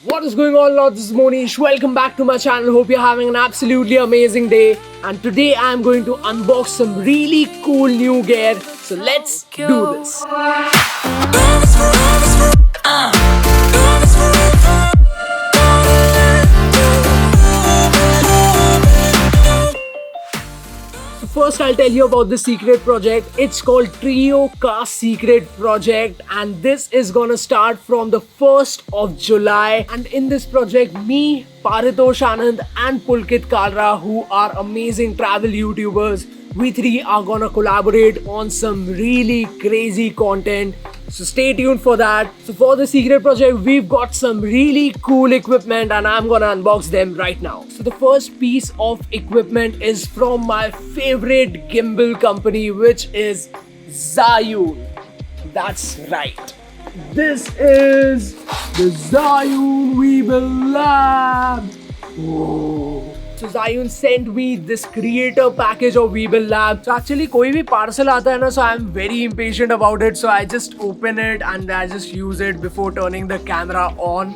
What is going on, Lord? This is Mohnish. Welcome back to my channel. Hope you're having an absolutely amazing day. And today I'm going to unbox some really cool new gear. So let's do this. First, I'll tell you about the secret project. It's called Trio Ka Secret Project, and this is gonna start from the 1st of July. And in this project, me, Paritosh Anand and Pulkit, who are amazing travel YouTubers, we three are gonna collaborate on some really crazy content. So stay tuned for that. So for the secret project, we've got some really cool equipment and I'm gonna unbox them right now. So the first piece of equipment is from my favorite gimbal company, which is Zhiyun. That's right. This is the Zhiyun Weebill Lab. Whoa. So Zhiyun sent me this creator package of Weebill Lab. So actually कोई भी parcel आता है ना, so I'm very impatient about it. So I just open it and I just use it before turning the camera on.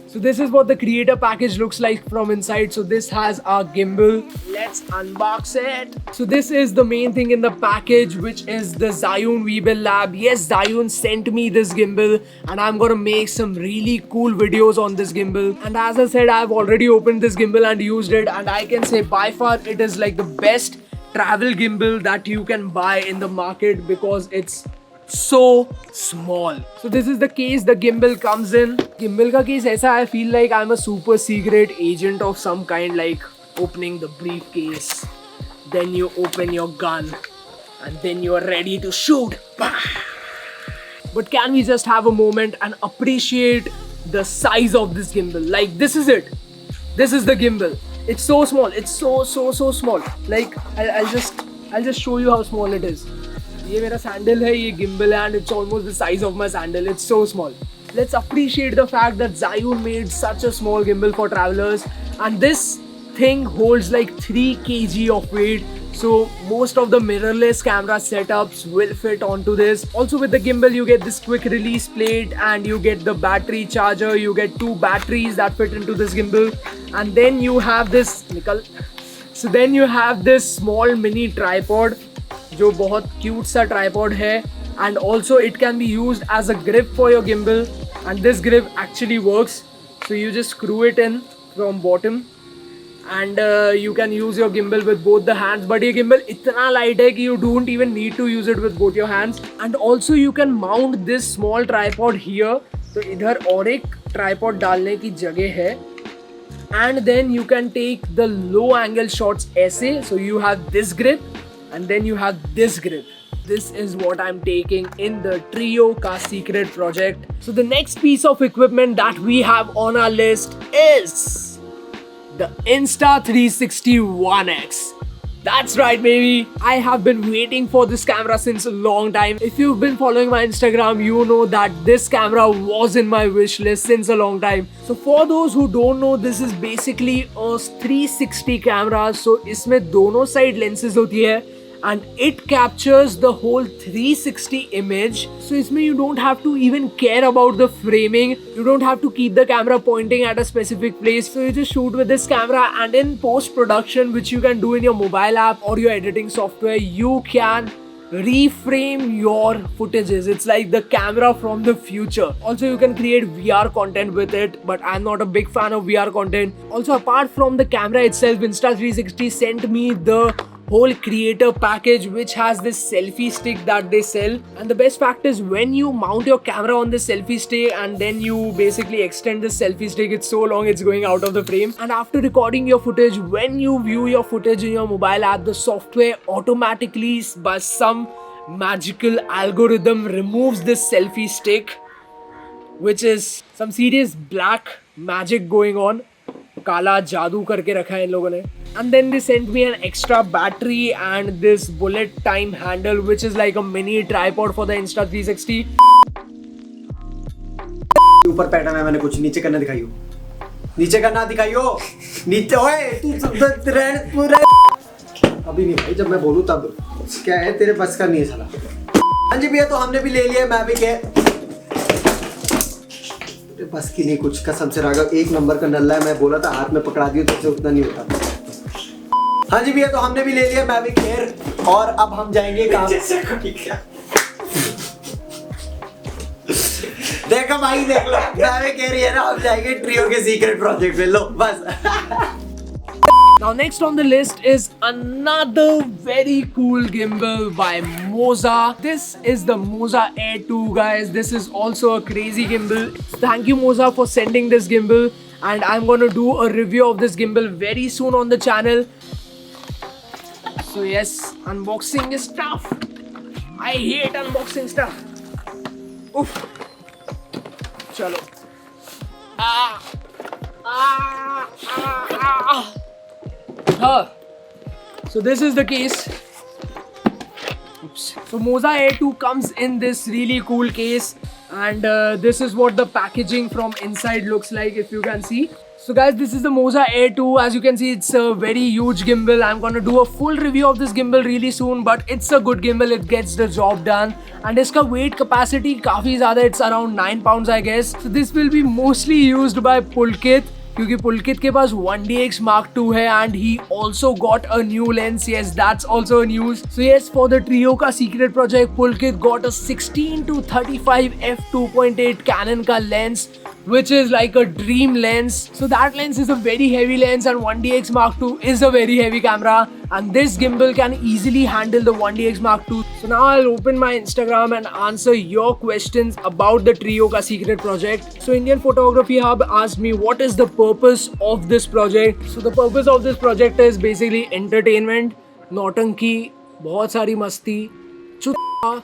So this is what the creator package looks like from inside. So this has our gimbal. Let's unbox it. So this is the main thing in the package, which is the Zhiyun Weebill Lab. Yes, Zhiyun sent me this gimbal and I'm gonna make some really cool videos on this gimbal. And as I said, I've already opened this gimbal and used it, and I can say by far it is like the best travel gimbal that you can buy in the market because it's so small. So this is the case the gimbal comes in. Gimbal का case ऐसा, I feel like I'm a super secret agent of some kind, like opening the briefcase, then you open your gun and then you are ready to shoot. But can we just have a moment and appreciate the size of this gimbal? Like, this is it. This is the gimbal. It's so small. It's so small. Like, I'll just show you how small it is. ये मेरा sandal है, ये gimbal है, and it's almost the size of my sandal. It's so small. Let's appreciate the fact that Zhiyun made such a small gimbal for travelers, and this thing holds like 3 kg of weight. So most of the mirrorless camera setups will fit onto this. Also with the gimbal, you get this quick release plate and you get the battery charger. You get 2 batteries that fit into this gimbal, and then you have this small mini tripod, जो बहुत cute सा tripod है, and also it can be used as a grip for your gimbal, and this grip actually works. So you just screw it in from bottom and you can use your gimbal with both the hands. But ये gimbal इतना light है कि you don't even need to use it with both your hands. And also you can mount this small tripod here. तो इधर और एक tripod डालने की जगह है. And then you can take the low angle shots ऐसे. So you have this grip and then you have this grip. This is what I'm taking in the Trio Ka Secret Project. So the next piece of equipment that we have on our list is the Insta360 One X. That's right, baby. I have been waiting for this camera since a long time. If you've been following my Instagram, you know that this camera was in my wish list since a long time. So for those who don't know, this is basically a 360 camera. So इसमें दोनों side lenses होती है, and it captures the whole 360 image. So इसमें you don't have to even care about the framing. You don't have to keep the camera pointing at a specific place. So you just shoot with this camera, and in post-production, which you can do in your mobile app or your editing software, you can reframe your footages. It's like the camera from the future. Also, you can create VR content with it, but I'm not a big fan of VR content. Also, apart from the camera itself, Insta360 sent me the whole creator package, which has this selfie stick that they sell. And the best fact is, when you mount your camera on this selfie stick and then you basically extend this selfie stick, it's so long it's going out of the frame. And after recording your footage, when you view your footage in your mobile app, the software automatically, by some magical algorithm, removes this selfie stick, which is some serious black magic going on. काला जादू करके रखा है इन लोगों ने. And then they sent me an extra battery and this bullet time handle, which is like a mini tripod for the Insta360. ऊपर pattern है, मैंने कुछ नीचे करना दिखाइयो. नीचे करना दिखाइयो. नीचे ओए तू पूरा अभी नहीं भाई, जब मैं बोलूं तब. क्या है तेरे बस का नहीं है साला. हाँ जी भैया, तो हमने भी ले लिया, मैं भी क्या बस की नहीं कुछ, कसम से राघव, एक नंबर का नल्ला है। मैं बोला था हाथ में पकड़ा दियो तो उतना नहीं होता। हाँ जी भैया, तो हमने भी ले लिया मैविक एयर और अब हम जाएंगे काम। देखो भाई, देख लो, मैविक एयर है ना, हम जाएंगे ट्रियो के सीक्रेट प्रोजेक्ट में। लो बस। Now next on the list is another very cool gimbal by Moza. This is the Moza Air 2, guys. This is also a crazy gimbal. Thank you Moza for sending this gimbal, and I'm going to do a review of this gimbal very soon on the channel. So yes, unboxing is tough. I hate unboxing stuff. Oof. Chalo. So this is the case. Oops. So Moza Air 2 comes in this really cool case, and this is what the packaging from inside looks like, if you can see. So guys, this is the Moza Air 2. As you can see, it's a very huge gimbal. I'm gonna do a full review of this gimbal really soon, but it's a good gimbal. It gets the job done, and its weight capacity काफी ज़्यादा. It's around 9 pounds, I guess. So this will be mostly used by Pulkit, क्योंकि पुलकित के पास 1DX Mark II है, and he also got a new lens. Yes, that's also a news. So yes, for the trio का secret project, Pulkit got a 16-35 f2.8 Canon का lens, which is like a dream lens. So that lens is a very heavy lens, and 1DX Mark II is a very heavy camera, and this gimbal can easily handle the 1DX Mark II. So now I'll open my Instagram and answer your questions about the trio ka secret project. So Indian Photography Hub asked me what is the purpose of this project. So the purpose of this project is basically entertainment, nautanki, बहुत सारी मस्ती, चुत्ता,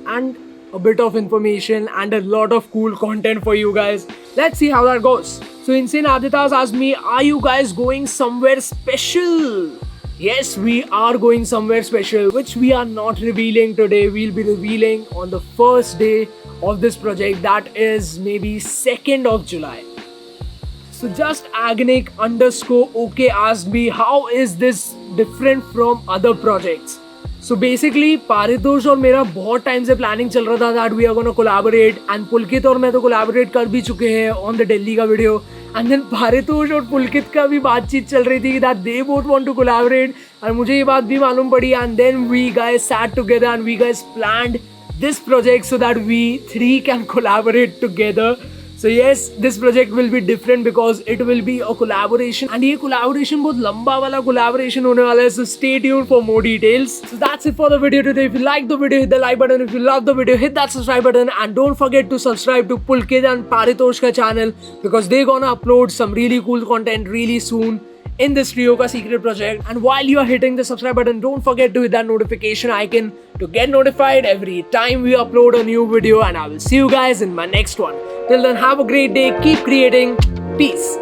and a bit of information and a lot of cool content for you guys. Let's see how that goes. So Insane Aditas asked me, are you guys going somewhere special? Yes, we are going somewhere special, which we are not revealing today. We'll be revealing on the first day of this project, that is maybe 2nd of July. So just agnic_OK asked me, how is this different from other projects? So basically, Paritosh और मेरा बहुत time से planning चल रहा था that we are gonna collaborate, and पुलकित और मैं तो कोलैबोरेट कर भी चुके हैं on the दिल्ली का वीडियो, and then पारितोष और पुलकित का भी बातचीत चल रही थी that they both want to collaborate, और मुझे ये बात भी मालूम पड़ी, and then we guys sat together and we guys planned this project so that we three can collaborate together. So yes, this project will be different because it will be a collaboration, and ये collaboration बहुत लंबा वाला collaboration होने वाला है. So stay tuned for more details. So that's it for the video today. If you like the video, hit the like button. If you love the video, hit that subscribe button, and don't forget to subscribe to Pulkit and Paritosh ka channel, because they're gonna upload some really cool content really soon in this trio ka secret project. And while you are hitting the subscribe button, don't forget to hit that notification icon to get notified every time we upload a new video, and I will see you guys in my next one. Till then, have a great day, keep creating, peace.